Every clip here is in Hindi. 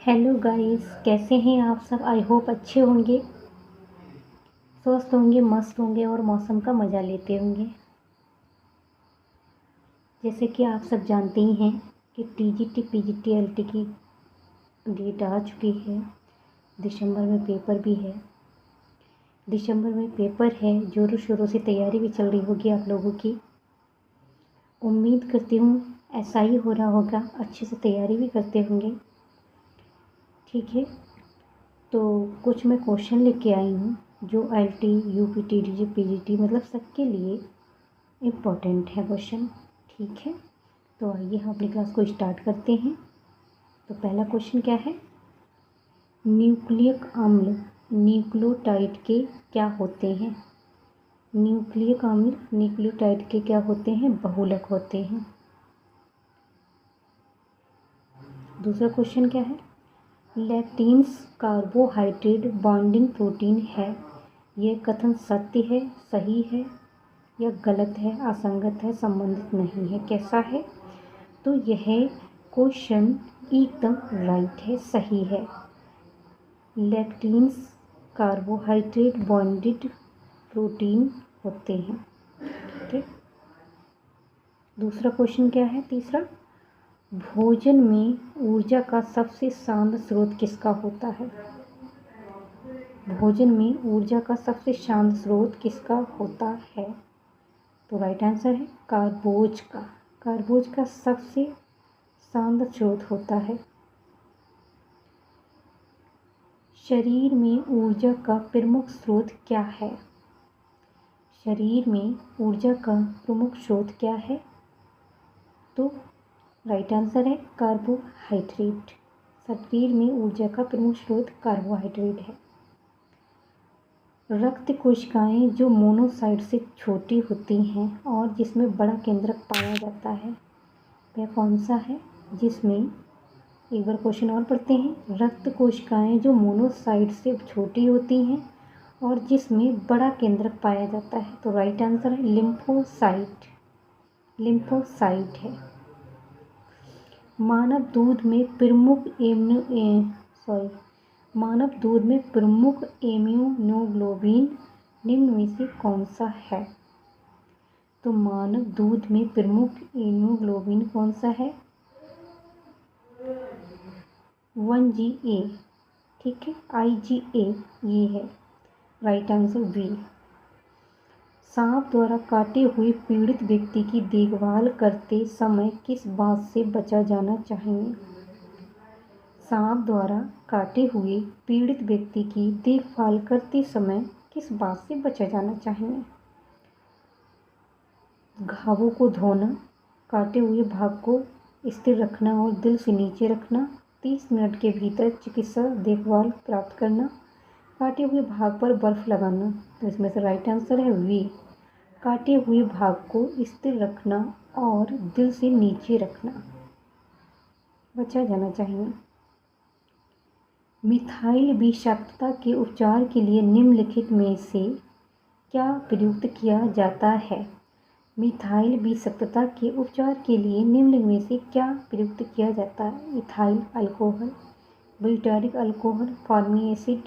हेलो गाइस, कैसे हैं आप सब। आई होप अच्छे होंगे, स्वस्थ होंगे, मस्त होंगे और मौसम का मज़ा लेते होंगे। जैसे कि आप सब जानते ही हैं कि टीजीटी पीजीटी एलटी की डेट आ चुकी है। दिसंबर में पेपर भी है। दिसंबर में पेपर है, ज़ोरों शोरों से तैयारी भी चल रही होगी आप लोगों की। उम्मीद करती हूँ ऐसा ही हो रहा होगा, अच्छे से तैयारी भी करते होंगे। ठीक है, तो कुछ मैं क्वेश्चन लेके आई हूँ जो एलटी यूपी टीजीटी पीजीटी मतलब सबके लिए इम्पोर्टेंट है क्वेश्चन। ठीक है, तो आइए हम अपनी क्लास को स्टार्ट करते हैं। तो पहला क्वेश्चन क्या है, न्यूक्लियक अम्ल न्यूक्लियोटाइड के क्या होते हैं। न्यूक्लियक अम्ल न्यूक्लियोटाइड के क्या होते हैं, बहुलक होते हैं। दूसरा क्वेश्चन क्या है, लैक्टिन्स कार्बोहाइड्रेट बॉन्डिंग प्रोटीन है। यह कथन सत्य है, सही है या गलत है, असंगत है, संबंधित नहीं है, कैसा है। तो यह क्वेश्चन एकदम राइट है, सही है। लैक्टिन्स कार्बोहाइड्रेट बॉन्डेड प्रोटीन होते हैं। ठीक है, दूसरा क्वेश्चन क्या है, तीसरा, भोजन में ऊर्जा का सबसे शांत स्रोत किसका होता है। भोजन में ऊर्जा का सबसे शांत स्रोत किसका होता है। तो राइट आंसर है कार्बोज का। कार्बोज का सबसे शांत स्रोत होता है। शरीर में ऊर्जा का प्रमुख स्रोत क्या है। शरीर में ऊर्जा का प्रमुख स्रोत क्या है। तो राइट आंसर है कार्बोहाइड्रेट। शरीर में ऊर्जा का प्रमुख स्रोत कार्बोहाइड्रेट है। रक्त कोशिकाएं जो मोनोसाइट से छोटी होती हैं और जिसमें बड़ा केंद्रक पाया जाता है, वह कौन सा है। जिसमें, एक बार क्वेश्चन और पढ़ते हैं, रक्त कोशिकाएं जो मोनोसाइट से छोटी होती हैं और जिसमें बड़ा केंद्रक पाया जाता है। तो राइट आंसर है लिम्फोसाइट। लिम्फोसाइट है। मानव दूध में प्रमुख इम्यूनोग्लोबिन निम्न में से कौन सा है। तो मानव दूध में प्रमुख इम्यूनोग्लोबिन कौन सा है, 1GA। ठीक है, IgA ये है। Right answer B. सांप द्वारा काटे हुए पीड़ित व्यक्ति की देखभाल करते समय किस बात से बचा जाना चाहिए। सांप द्वारा काटे हुए पीड़ित व्यक्ति की देखभाल करते समय किस बात से बचा जाना चाहिए। घावों को धोना, काटे हुए भाग को स्थिर रखना और दिल से नीचे रखना, 30 मिनट के भीतर चिकित्सा देखभाल प्राप्त करना, काटे हुए भाग पर बर्फ लगाना। तो इसमें से राइट आंसर है वी, काटे हुए भाग को स्थिर रखना और दिल से नीचे रखना, बचा जाना चाहिए। मिथाइल विषाक्तता के उपचार के लिए निम्नलिखित में से क्या प्रयुक्त किया जाता है। मिथाइल विषाक्तता के उपचार के लिए निम्न में से क्या प्रयुक्त किया जाता है। Ethyl alcohol, butyric alcohol, formic acid,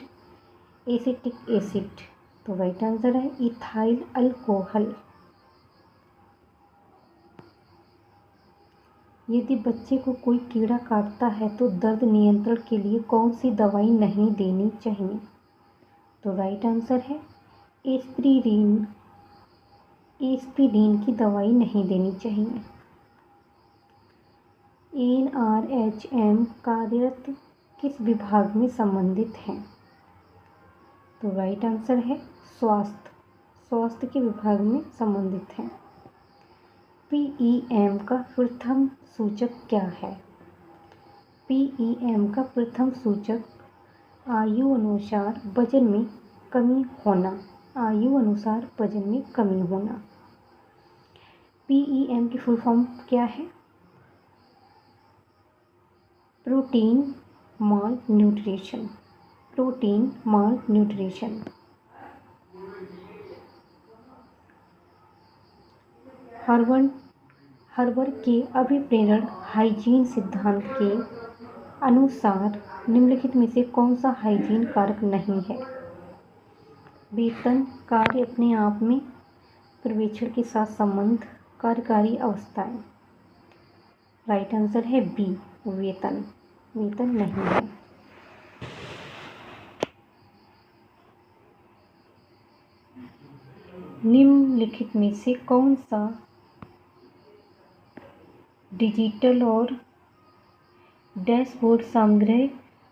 acetic acid. तो राइट आंसर है इथाइल अल्कोहल। यदि बच्चे को कोई कीड़ा काटता है तो दर्द नियंत्रण के लिए कौन सी दवाई नहीं देनी चाहिए। तो राइट आंसर है एस्पिरिन। एस्पिरिन की दवाई नहीं देनी चाहिए। NRHM कार्यरत किस विभाग में संबंधित है। तो राइट आंसर है स्वास्थ्य के विभाग में संबंधित है। PEM का प्रथम सूचक क्या है। PEM का प्रथम सूचक आयु अनुसार वजन में कमी होना। आयु अनुसार वजन में कमी होना। PEM की फुल फॉर्म क्या है, प्रोटीन माल न्यूट्रिशन। प्रोटीन माल न्यूट्रिशन। हर्बर्ट के अभिप्रेरण हाइजीन सिद्धांत के अनुसार निम्नलिखित में से कौन सा हाइजीन कारक नहीं है? वेतन, कार्य अपने आप में, पर्यवेक्षण के साथ संबंध, कार्यकारी अवस्थाएं। राइट आंसर है बी, वेतन। वेतन नहीं है। निम्नलिखित में से कौन सा डिजिटल और डैशबोर्ड समग्र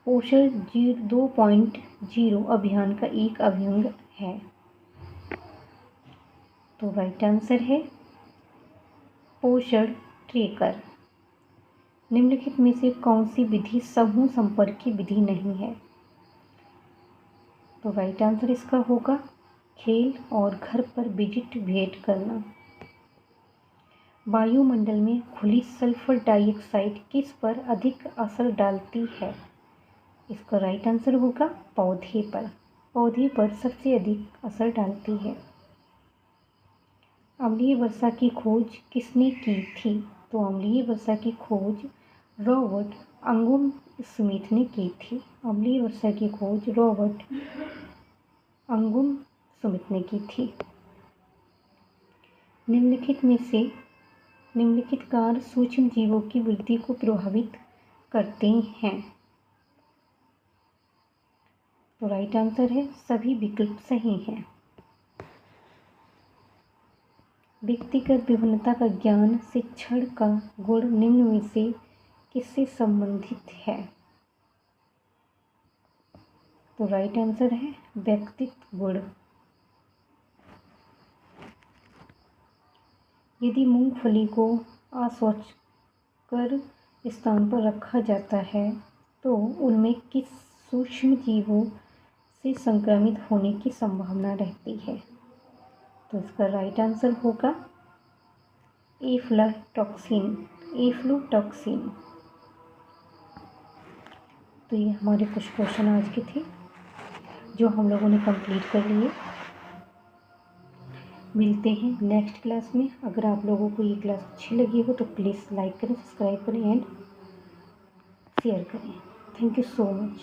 पोषण 2.0 अभियान का एक अंग है? तो राइट आंसर है पोषण ट्रैकर। निम्नलिखित में से कौन सी विधि समूह संपर्क की विधि नहीं है? तो राइट आंसर इसका होगा खेल और घर पर विजिट भेंट करना। वायुमंडल में खुली सल्फर डाइऑक्साइड किस पर अधिक असर डालती है? इसका राइट आंसर होगा पौधे पर। पौधे पर सबसे अधिक असर डालती है। अम्लीय वर्षा की खोज किसने की थी? तो अम्लीय वर्षा की खोज रॉबर्ट अंगुम स्मिथ ने की थी। अम्लीय वर्षा की खोज रॉबर्ट अंगुम स्मिथ ने की थी। निम्नलिखित कार्य सूक्ष्म जीवों की वृद्धि को प्रभावित करते हैं? तो राइट आंसर है सभी विकल्प सही हैं। व्यक्तिगत विभिन्नता का ज्ञान शिक्षण का गुण निम्न में से किससे संबंधित है? तो राइट आंसर है व्यक्तित्व गुण। यदि मूंगफली को अस्वास्थ्यकर स्थान पर रखा जाता है तो उनमें किस सूक्ष्म जीवों से संक्रमित होने की संभावना रहती है? तो इसका राइट आंसर होगा एफ्लाटॉक्सिन। तो ये हमारे कुछ क्वेश्चन आज के थे जो हम लोगों ने कंप्लीट कर लिए। मिलते हैं नेक्स्ट क्लास में। अगर आप लोगों को ये क्लास अच्छी लगी हो तो प्लीज़ लाइक करें, सब्सक्राइब करें एंड शेयर करें। Thank you so much.